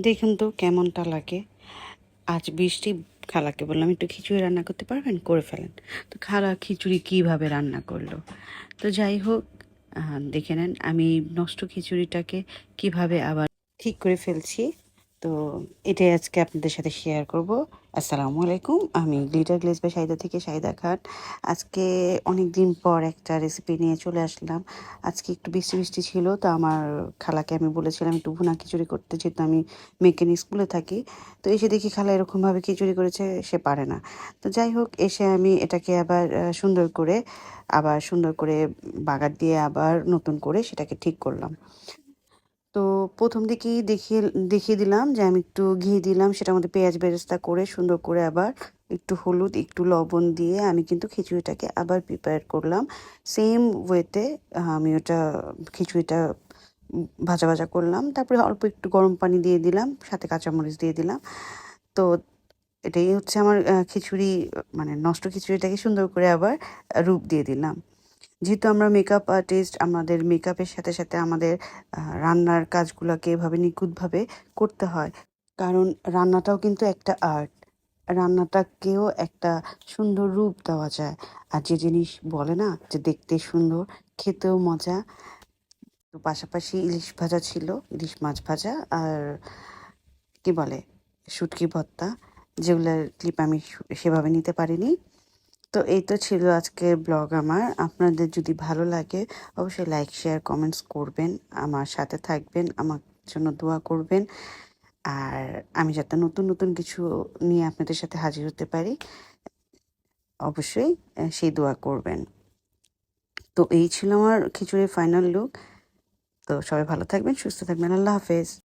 দেখুন তো কেমনটা লাগে। আজ বৃষ্টি, খালাকে বললাম একটু খিচুড়ি রান্না করতে পারবেন, করে ফেলেন। তো খালা খিচুড়ি কিভাবে রান্না করলো। তো যাই হোক, দেখে নেন আমি নষ্ট খিচুড়িটাকে কিভাবে আবার ঠিক করে ফেলছি। তো এটাই আজকে আপনাদের সাথে শেয়ার করব। আসসালামু আলাইকুম, আমি গ্লিটার গ্লেজ বাই শাহিদা থেকে শাহিদা খান। আজকে অনেক দিন পর একটা রেসিপি নিয়ে চলে আসলাম। আজকে একটু বৃষ্টি বৃষ্টি ছিল, তো আমার খালাকে আমি বলেছিলাম একটু ভুনা খিচুড়ি করতে, যেহেতু আমি মেকেনি স্কুলে থাকি। তো এসে দেখি খালা এরকমভাবে খিচুড়ি করেছে, সে পারে না। তো যাই হোক, এসে আমি এটাকে আবার সুন্দর করে বাগার দিয়ে আবার নতুন করে সেটাকে ঠিক করলাম। তো প্রথম দিকেই দেখিয়ে দিলাম যে আমি একটু ঘি দিলাম, সেটার মধ্যে পেঁয়াজ বেরেস্তা করে সুন্দর করে আবার একটু হলুদ একটু লবণ দিয়ে আমি কিন্তু খিচুড়িটাকে আবার প্রিপেয়ার করলাম সেম ওয়েতে। আমি ওটা খিচুড়িটা ভাজা ভাজা করলাম, তারপরে অল্প একটু গরম পানি দিয়ে দিলাম, সাথে কাঁচামরিচ দিয়ে দিলাম। তো এটাই হচ্ছে আমার খিচুড়ি, মানে নষ্ট খিচুড়িটাকে সুন্দর করে আবার রূপ দিয়ে দিলাম। যেহেতু আমরা মেকআপ আর্টিস্ট, আমাদের মেকআপের সাথে সাথে আমাদের রান্নার কাজগুলোকে এভাবে নিখুঁতভাবে করতে হয়, কারণ রান্নাটাও কিন্তু একটা আর্ট। রান্নাটাকেও একটা সুন্দর রূপ দেওয়া যায়। আর যে জিনিস বলে না যে দেখতে সুন্দর, খেতেও মজা। তো পাশাপাশি ইলিশ ভাজা ছিল, ইলিশ মাছ ভাজা, আর কি বলে শুটকি ভর্তা, যেগুলোর ক্লিপ আমি সেভাবে নিতে পারিনি। তো এই তো ছিল আজকের ব্লগ আমার। আপনাদের যদি ভালো লাগে অবশ্যই লাইক শেয়ার কমেন্টস করবেন, আমার সাথে থাকবেন, আমার জন্য দোয়া করবেন। আর আমি যাতে নতুন নতুন কিছু নিয়ে আপনাদের সাথে হাজির হতে পারি, অবশ্যই সেই দোয়া করবেন। তো এই ছিল আমার খিচুড়ির ফাইনাল লুক। তো সবাই ভালো থাকবেন, সুস্থ থাকবেন, আল্লাহ হাফেজ।